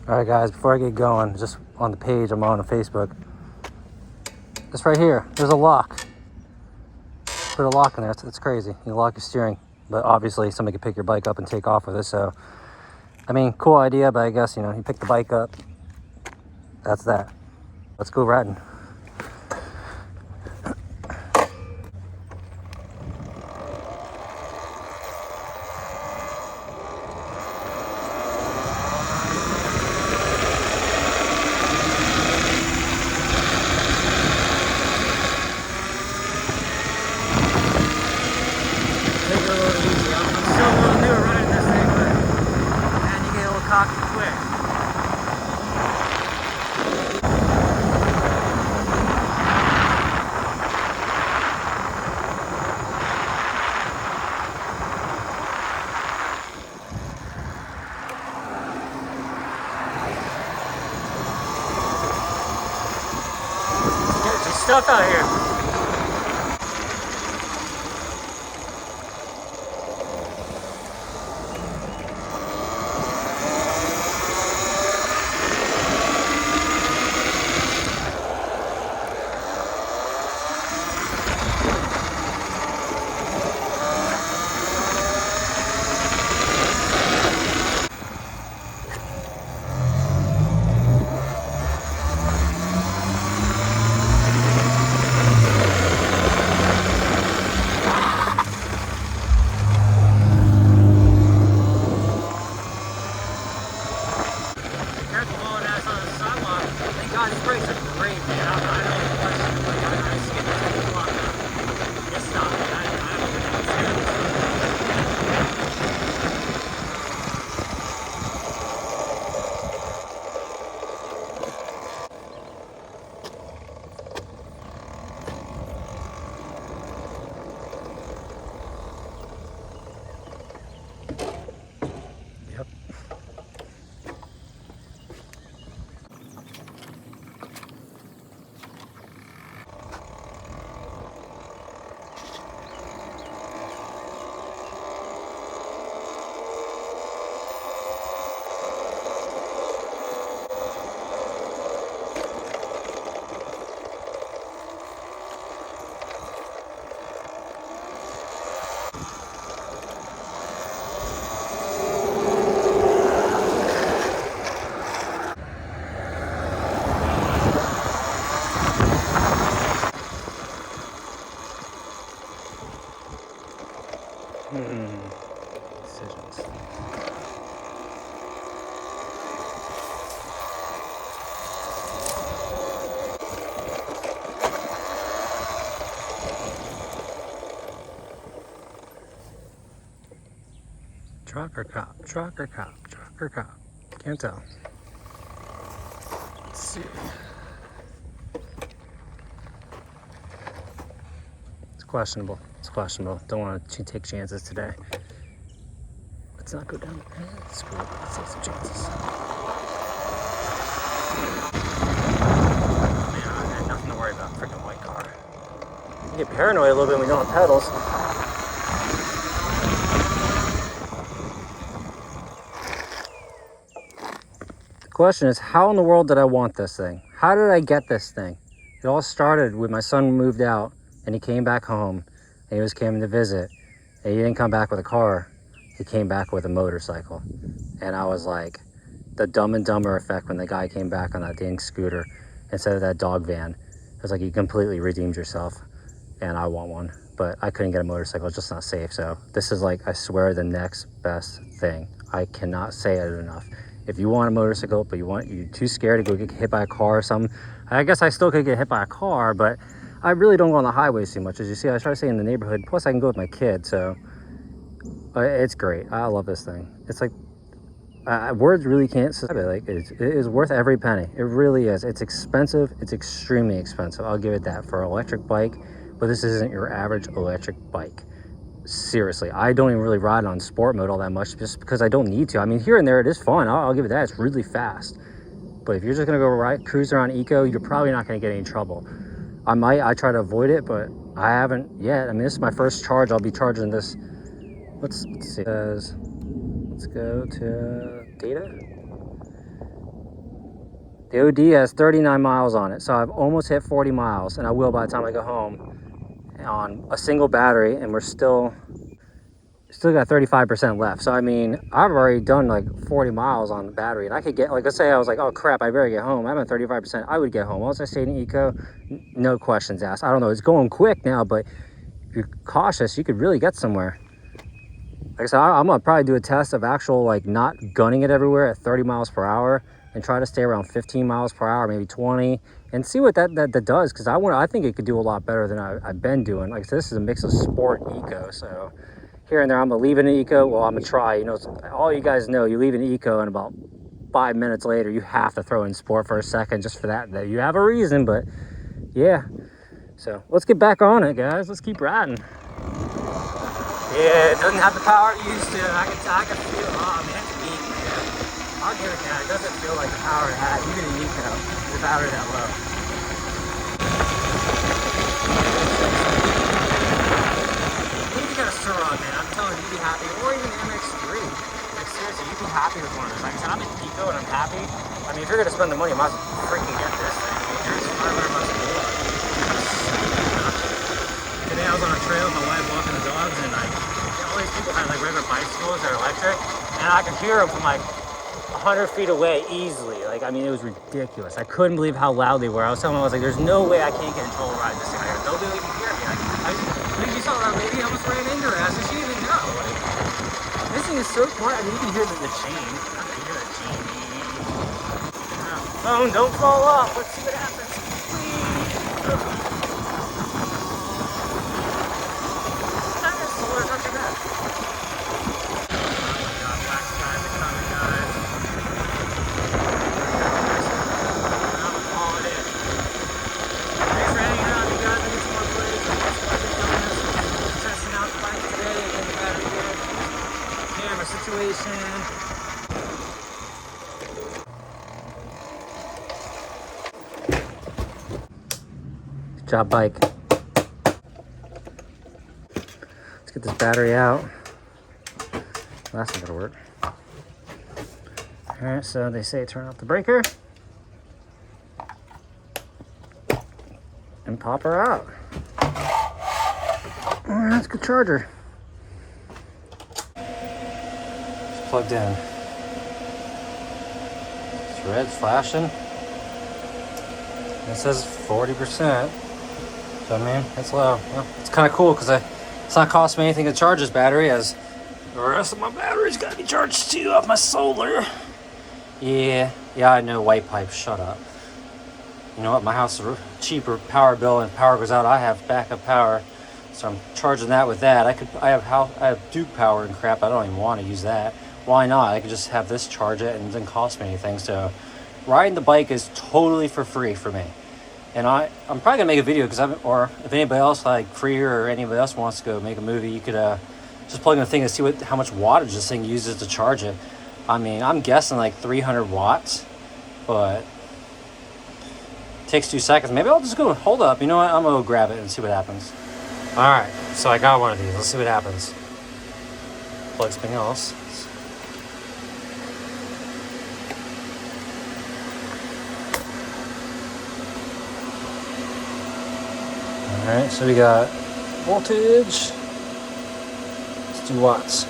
All right, guys, before I get going, just on the page I'm on Facebook, this right here, there's a lock. Put a lock in there. It's crazy. You lock your steering, but obviously somebody could pick your bike up and take off with it. So, I mean, cool idea, but I guess, you pick the bike up. That's that. Let's go riding. Take it a little easy. I'm still a little new at riding this thing, but man, you get a little cocky quick. There's some stuff out here. God, these brakes are great, man. I don't know what I skipped the block now. Just stop it. I don't think it's good. Yep. Decisions. Truck or cop? Truck or cop? Truck or cop? Can't tell. Let's see. It's questionable. It's questionable. Don't want to take chances today. Let's not go down. Screw it. Let's take some chances. Man, I had nothing to worry about. Freaking white car. You get paranoid a little bit when we don't have pedals. The question is, how in the world did I want this thing? How did I get this thing? It all started when my son moved out and he came back home and he was coming to visit, and he didn't come back with a car. He came back with a motorcycle. And I was like, the Dumb and Dumber effect when the guy came back on that dang scooter instead of that dog van. It was like, you completely redeemed yourself, and I want one. But I couldn't get a motorcycle, it's just not safe. So this is like, I swear, the next best thing. I cannot say it enough. If you want a motorcycle, but you're too scared to go get hit by a car or something, I guess I still could get hit by a car, but I really don't go on the highways too much. As you see, I try to stay in the neighborhood. Plus, I can go with my kid, so it's great. I love this thing. It's like, words really can't describe it. Like, it is worth every penny. It really is. It's expensive. It's extremely expensive. I'll give it that for an electric bike, but this isn't your average electric bike. Seriously, I don't even really ride on sport mode all that much just because I don't need to. I mean, here and there it is fun. I'll give it that. It's really fast. But if you're just gonna go cruise around eco, you're probably not gonna get any trouble. I try to avoid it, but I haven't yet. I mean, this is my first charge. I'll be charging this. Let's see. Let's go to data. The OD has 39 miles on it, so I've almost hit 40 miles, and I will by the time I go home on a single battery, and we're still got 35% left. So I mean, I've already done like 40 miles on the battery, and I could get, like, let's say I was like, oh crap, I better get home. I'm at 35%. I would get home. Once I stayed in eco, no questions asked. I don't know, it's going quick now, but if you're cautious, you could really get somewhere. Like I said, I'm gonna probably do a test of actual, like, not gunning it everywhere at 30 miles per hour and try to stay around 15 miles per hour, maybe 20, and see what that does, because I think it could do a lot better than I've been doing. Like I said, this is a mix of sport and eco, so here and there I'm gonna leave it in eco. Well, I'm gonna try, you know, all you guys know, you leave it in eco and about 5 minutes later you have to throw in sport for a second, just for that you have a reason. But yeah, so let's get back on it, guys. Let's keep riding. Yeah, it doesn't have the power it used to. I can feel, oh man, it's weak, man. I'll give it that. It doesn't feel like the power it had, even in eco, the battery that low. You got a Ciroc, man. I'm telling you, you'd be happy. Or even MX3. Like, seriously, you'd be happy with one of those. Like I said, I'm in eco and I'm happy. I mean, if you're gonna spend the money, you might as well freaking get this thing. I mean, here's 500 bucks more. Today I was on a trail with my wife walking the dogs, and like, all these people had like regular bicycles that are electric, and I could hear them from like 100 feet away easily. Like, I mean, it was ridiculous. I couldn't believe how loud they were. I was telling them, I was like, there's no way I can't get in control ride this thing. Like, nobody even hear me. Like, you saw that lady almost ran into her ass, and she didn't even know. Like, this thing is so quiet. I mean, you can hear the chain. I can hear the chain. Phone, don't fall off. Let's see what happens. Not too bad. Situation. Good job, bike. Let's get this battery out. That's not gonna work. All right, so they say turn off the breaker and pop her out. All right, that's a good charger. Plugged in. It's red, flashing. It says 40%. So I mean, it's low. Well, it's kind of cool because it's not costing me anything to charge this battery, as the rest of my battery's got to be charged too off my solar. Yeah, I know, white pipe. Shut up. You know what? My house is a cheaper power bill, and power goes out. I have backup power, so I'm charging that with that. I have Duke power and crap. I don't even want to use that. Why not? I could just have this charge it, and it doesn't cost me anything. So riding the bike is totally for free for me. And I'm probably gonna make a video, or if anybody else, like Freer or anybody else wants to go make a movie, you could just plug in a thing and see how much wattage this thing uses to charge it. I mean, I'm guessing like 300 watts, but it takes 2 seconds. Maybe I'll just go, hold up, you know what? I'm gonna go grab it and see what happens. All right, so I got one of these. Let's see what happens. Plug something else. All right, so we got voltage. Let's do watts.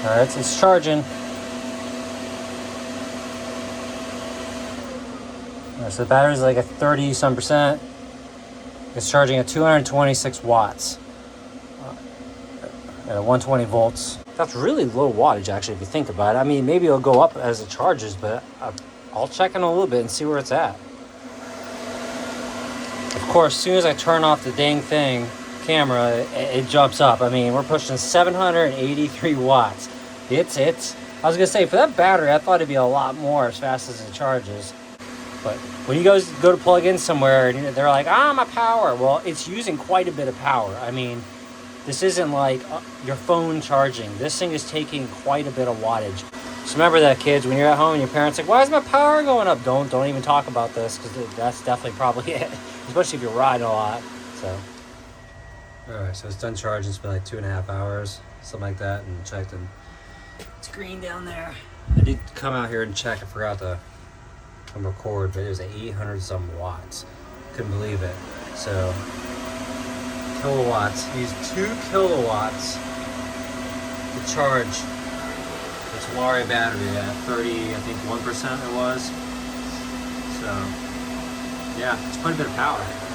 All right, so it's charging. All right, so the battery's like at 30-some%. It's charging at 226 watts at 120 volts. That's really low wattage, actually, if you think about it. I mean, maybe it'll go up as it charges, but I'll check in a little bit and see where it's at. Of course, as soon as I turn off the dang camera, it jumps up. I mean, we're pushing 783 watts. I was gonna say, for that battery, I thought it'd be a lot more as fast as it charges. But when you guys go to plug in somewhere and they're like, my power. Well, it's using quite a bit of power. I mean, this isn't like your phone charging. This thing is taking quite a bit of wattage. So remember that, kids, when you're at home and your parents are like, why is my power going up? Don't even talk about this, because that's definitely probably it. Especially if you're riding a lot. So, all right, so it's done charging. It's been like 2.5 hours, something like that, and checked, and It's green down there. I did come out here and check. I forgot to record, but it was 800 some watts. Couldn't believe it. So kilowatts. Use 2 kilowatts to charge the Talaria battery at 30, I think 1% it was. So yeah, it's quite a bit of power.